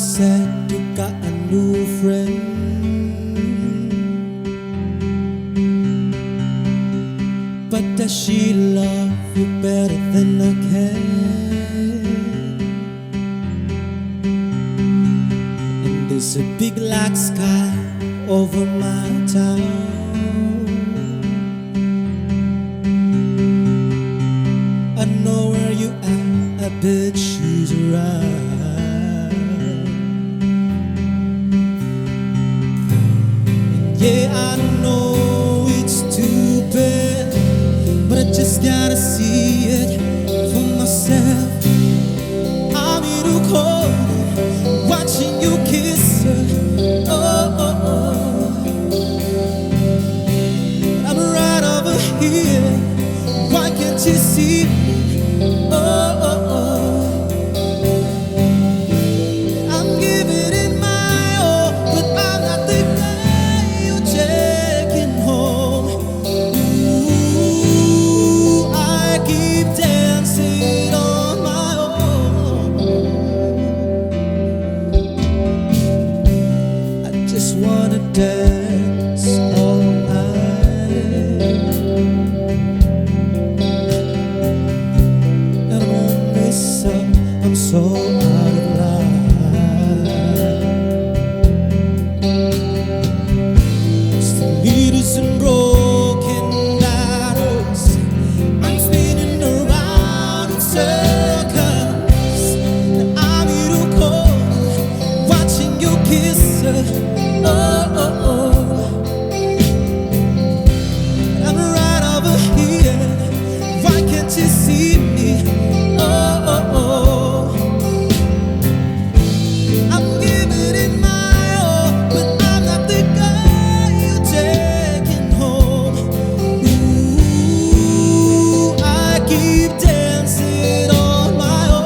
said you got a new friend, but does she love you better than I can? And there's a big black sky over my town. I know where you at, I bet she's around. And yeah, I know it's too bad, but I just gotta see it for myself. I'm in a cold, watching you kiss her. Oh, oh, oh. I'm right over here, why can't you see me? Oh, oh, oh. I'm giving it my all, but I'm not the guy you're taking home. Ooh, I keep dancing on my own. I just wanna dance all night, and I won't miss up, I'm so out of line. Stilettos and broken bottles, I'm spinning around in circles, and I'm in a cold, watching you kiss her. Oh, oh, oh. I'm right over here, why can't you see me? Oh, oh, oh. I'm giving it my all, but I'm not the guy you're taking home. Ooh, I keep dancing on my own.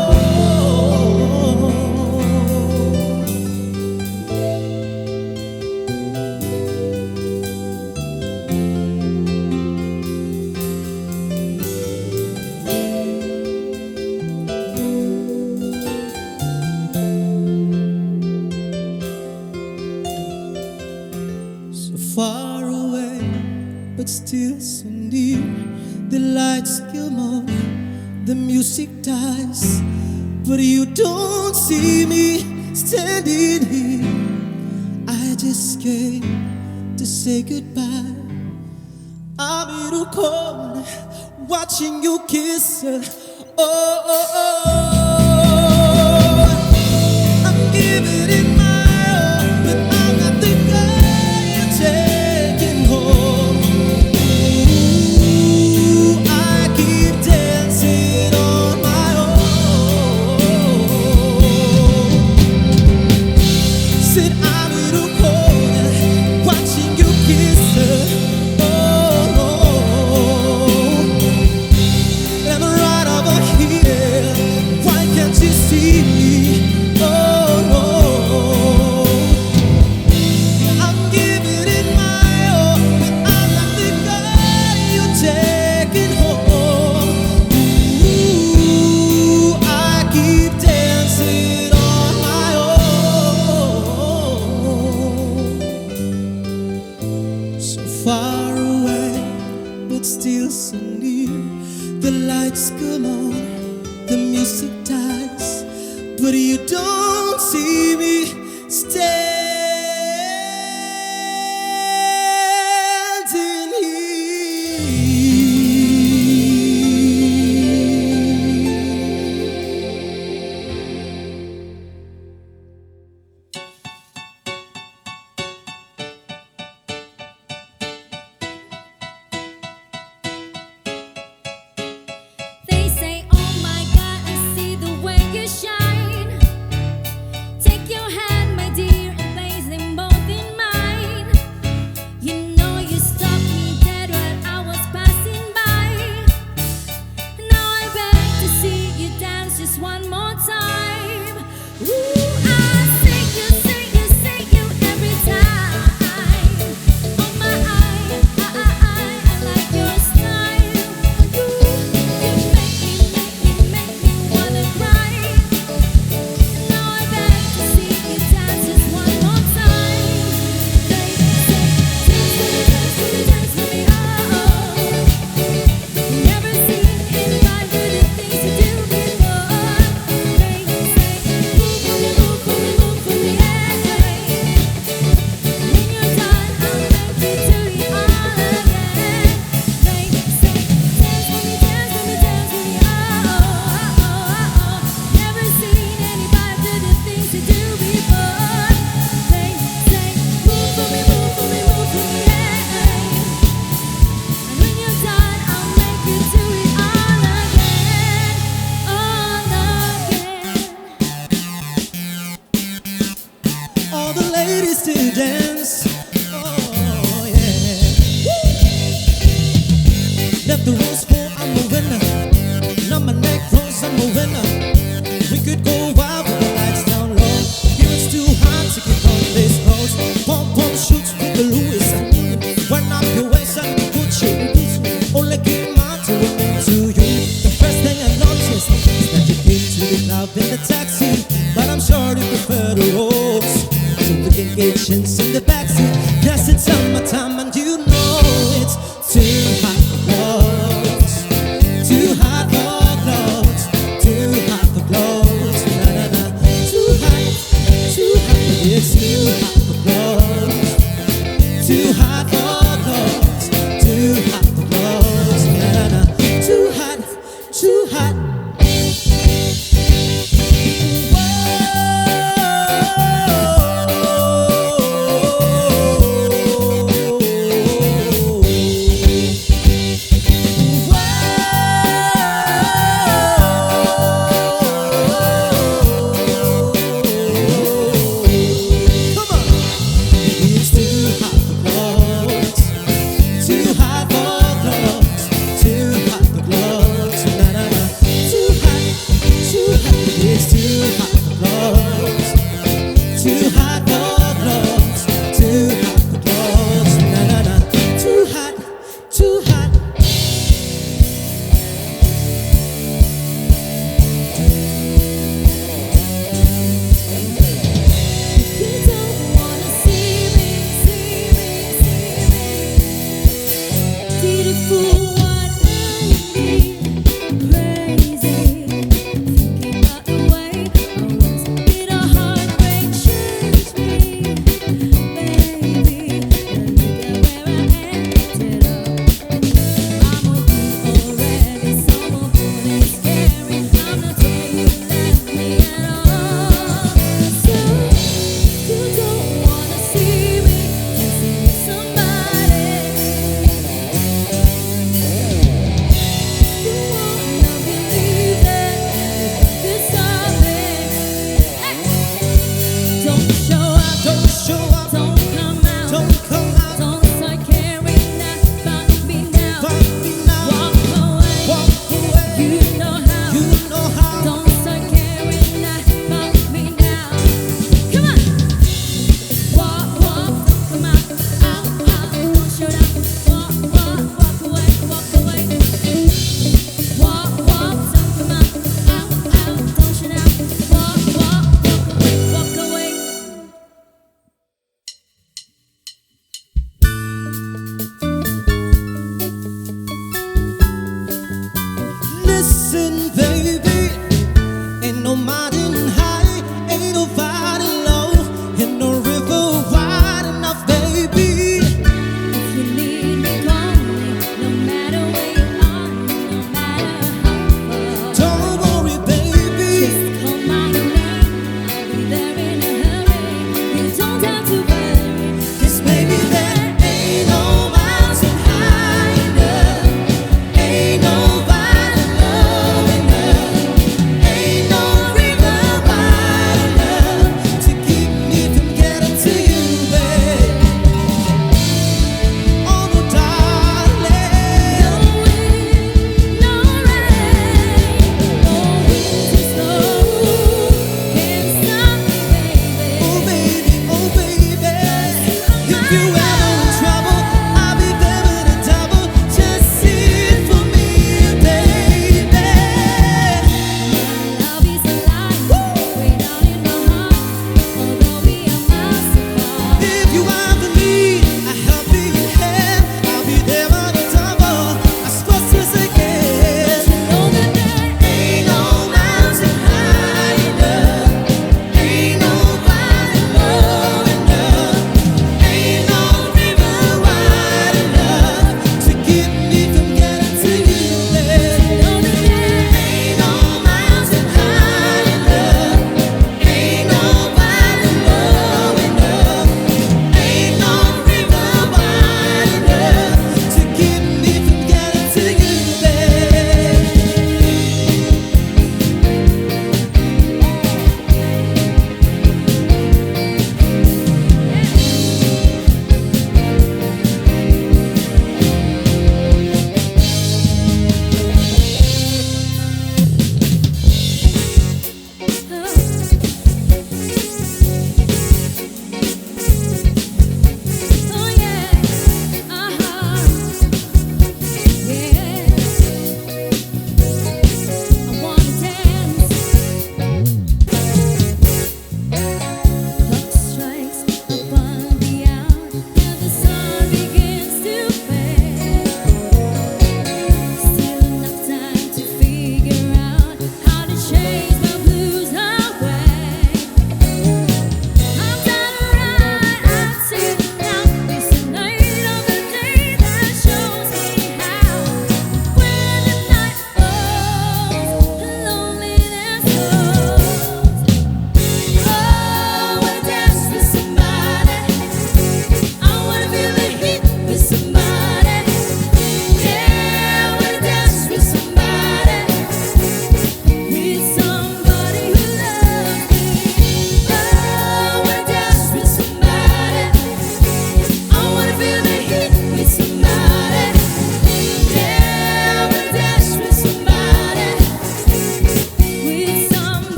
So far away, but still so near. The lights come on, the music dies, but you don't see me standing here. I just came to say goodbye. I'm in a corner, watching you kiss her. Oh, oh, oh. I'm giving it my all, but I'm not the guy you're taking home. Ooh, I keep dancing on my own. Said I'm in a corner, watching you kiss her. Oh, no. And I'm right over here, why can't you see me? Oh, no. I'm giving it my all, but I'm not the guy you're taking home. Ooh, I keep dancing on my own. So far away, but still so near. The lights come on, the music dies, but you don't see me stay.